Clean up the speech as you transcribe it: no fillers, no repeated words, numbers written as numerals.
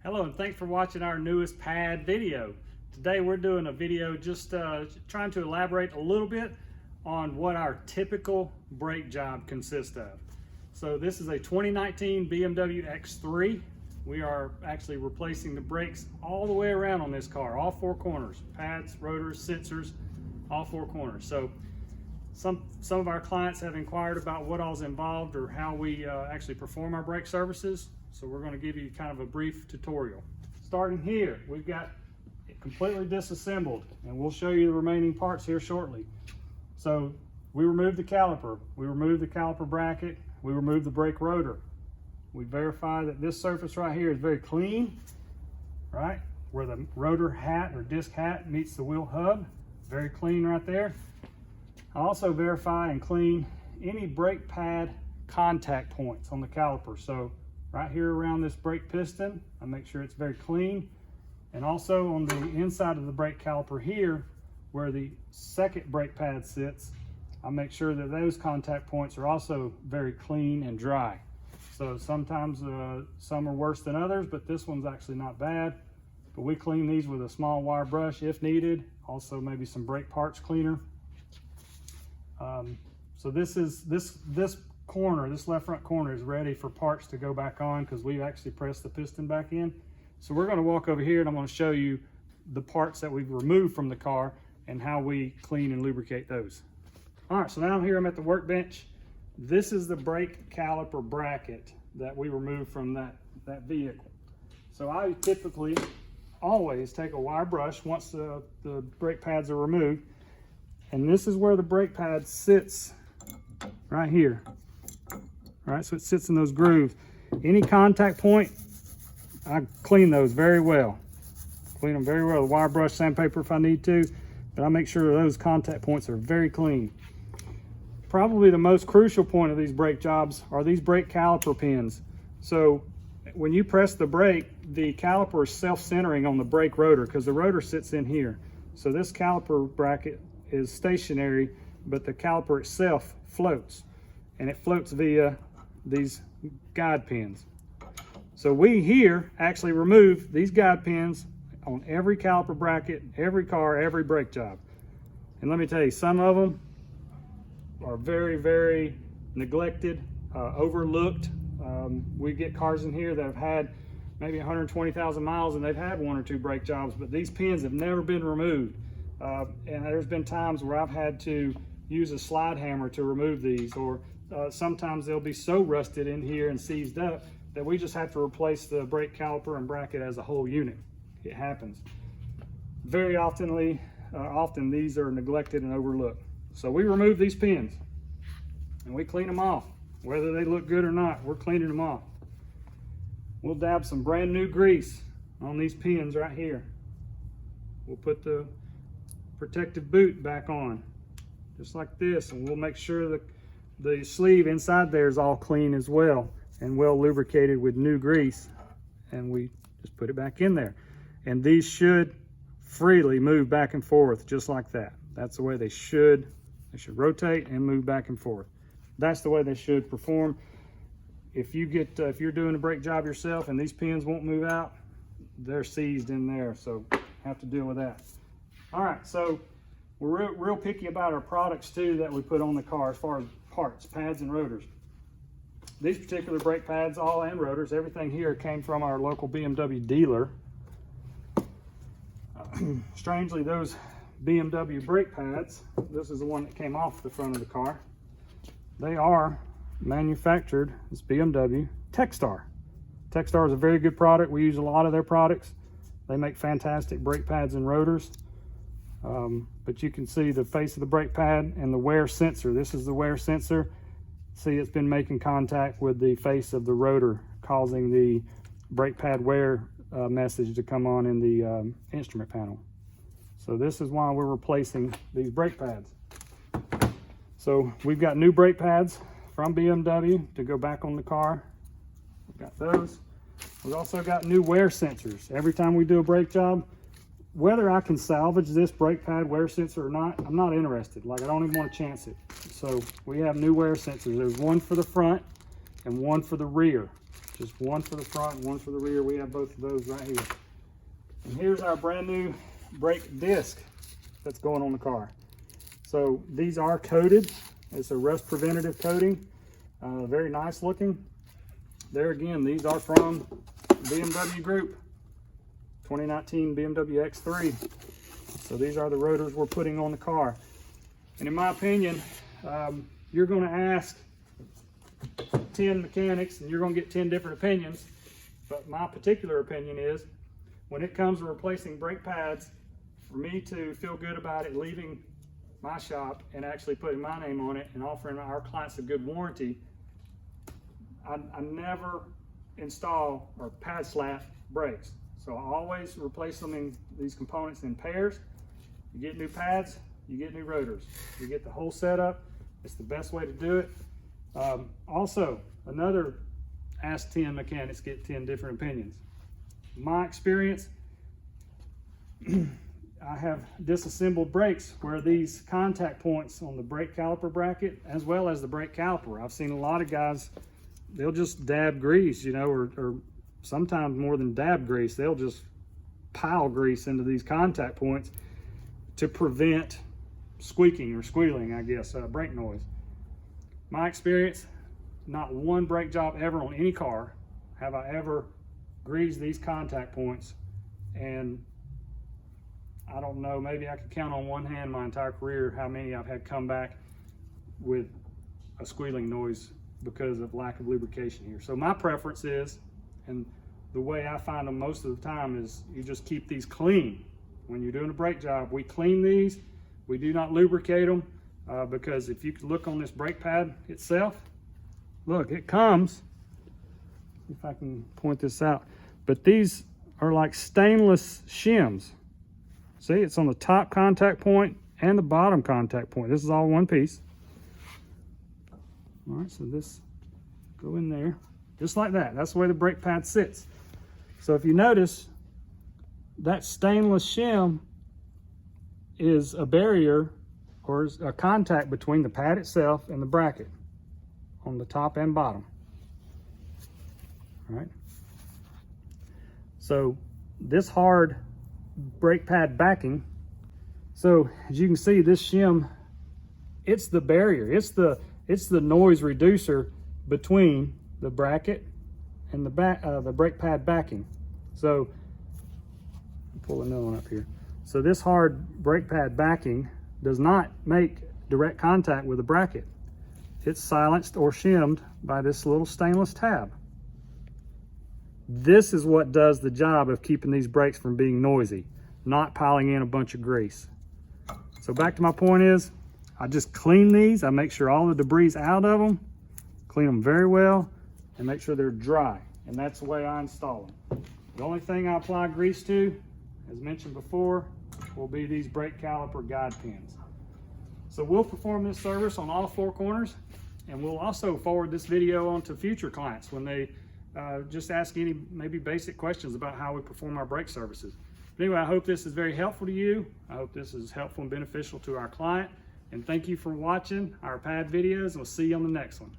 Hello and thanks for watching our newest pad video. Today we're doing a video just trying to elaborate a little bit on what our typical brake job consists of. So this is a 2019 BMW X3. We are actually replacing the brakes all the way around on this car, all four corners, pads, rotors, sensors, all four corners. So some of our clients have inquired about what all's involved or how we actually perform our brake services. So we're going to give you kind of a brief tutorial. Starting here, we've got it completely disassembled, and we'll show you the remaining parts here shortly. So we removed the caliper, we removed the caliper bracket, we removed the brake rotor. We verify that this surface right here is very clean, right? Where the rotor hat or disc hat meets the wheel hub, very clean right there. I also verify and clean any brake pad contact points on the caliper. So right here around this brake piston, I make sure it's very clean. And also on the inside of the brake caliper here, where the second brake pad sits, I make sure that those contact points are also very clean and dry. So sometimes some are worse than others, but this one's actually not bad. But we clean these with a small wire brush if needed. Also maybe some brake parts cleaner. So this corner, this left front corner is ready for parts to go back on because we've actually pressed the piston back in. So we're going to walk over here and I'm going to show you the parts that we've removed from the car and how we clean and lubricate those. All right, so now here I'm at the workbench. This is the brake caliper bracket that we removed from that vehicle. So I typically always take a wire brush once the brake pads are removed, and this is where the brake pad sits right here. All right, so it sits in those grooves. Any contact point, I clean those very well. Clean them very well. Wire brush, sandpaper if I need to, but I make sure those contact points are very clean. Probably the most crucial point of these brake jobs are these brake caliper pins. So when you press the brake, the caliper is self-centering on the brake rotor because the rotor sits in here. So this caliper bracket is stationary, but the caliper itself floats, and it floats via these guide pins. So we here actually remove these guide pins on every caliper bracket, every car, every brake job. And let me tell you, some of them are very, very neglected, overlooked. We get cars in here that have had maybe 120,000 miles and they've had one or two brake jobs, but these pins have never been removed. And there's been times where I've had to use a slide hammer to remove these, or sometimes they'll be so rusted in here and seized up that we just have to replace the brake caliper and bracket as a whole unit. It happens. Very often these are neglected and overlooked. So we remove these pins and we clean them off. Whether they look good or not, we're cleaning them off. We'll dab some brand new grease on these pins right here. We'll put the protective boot back on, just like this, and we'll make sure that the sleeve inside there is all clean as well and well lubricated with new grease, and we just put it back in there. And these should freely move back and forth just like that. That's the way they should. They should rotate and move back and forth. That's the way they should perform. If you get if you're doing a brake job yourself and these pins won't move out, they're seized in there, so have to deal with that. All right, so we're real picky about our products too that we put on the car as far as parts, pads and rotors. These particular brake pads, all and rotors, everything here came from our local BMW dealer. Strangely, those BMW brake pads, this is the one that came off the front of the car. They are manufactured, it's BMW, Techstar. Techstar is a very good product. We use a lot of their products. They make fantastic brake pads and rotors. But you can see the face of the brake pad and the wear sensor. This is the wear sensor. See, it's been making contact with the face of the rotor, causing the brake pad wear message to come on in the instrument panel. So this is why we're replacing these brake pads. So we've got new brake pads from BMW to go back on the car. We've got those. We've also got new wear sensors. Every time we do a brake job, whether I can salvage this brake pad wear sensor or not, I'm not interested. Like, I don't even want to chance it. So we have new wear sensors. There's one for the front and one for the rear. Just one for the front and one for the rear. We have both of those right here. And here's our brand new brake disc that's going on the car. So these are coated. It's a rust preventative coating. Very nice looking. There again, these are from BMW Group, 2019 BMW X3. So these are the rotors we're putting on the car. And in my opinion, you're going to ask 10 mechanics and you're going to get 10 different opinions. But my particular opinion is, when it comes to replacing brake pads, for me to feel good about it leaving my shop and actually putting my name on it and offering our clients a good warranty, I never install or pad slap brakes. So I always replace them in these components in pairs. You get new pads, you get new rotors. You get the whole setup. It's the best way to do it. Also, another ask 10 mechanics, get 10 different opinions. My experience, I have disassembled brakes where these contact points on the brake caliper bracket as well as the brake caliper. I've seen a lot of guys, they'll just dab grease, you know, or sometimes more than dab grease, they'll just pile grease into these contact points to prevent squeaking or squealing, I guess, brake noise. My experience, not one brake job ever on any car have I ever greased these contact points, and I don't know, maybe I could count on one hand my entire career how many I've had come back with a squealing noise because of lack of lubrication here. So my preference is, and the way I find them most of the time, is you just keep these clean. When you're doing a brake job, we clean these. We do not lubricate them because if you could look on this brake pad itself, look, it comes, if I can point this out, but these are like stainless shims. See, it's on the top contact point and the bottom contact point. This is all one piece. All right, so this go in there, just like that. That's the way the brake pad sits. So if you notice, that stainless shim is a barrier or a contact between the pad itself and the bracket on the top and bottom. All right. So this hard brake pad backing, so as you can see, this shim, it's the barrier, it's the noise reducer between the bracket and the brake pad backing. So pull another one up here. So this hard brake pad backing does not make direct contact with the bracket. It's silenced or shimmed by this little stainless tab. This is what does the job of keeping these brakes from being noisy, not piling in a bunch of grease. So back to my point is, I just clean these. I make sure all the debris is out of them, clean them very well, and make sure they're dry. And that's the way I install them. The only thing I apply grease to, as mentioned before, will be these brake caliper guide pins. So we'll perform this service on all four corners, and we'll also forward this video on to future clients when they just ask any maybe basic questions about how we perform our brake services. But anyway, I hope this is very helpful to you. I hope this is helpful and beneficial to our client. And thank you for watching our pad videos. We'll see you on the next one.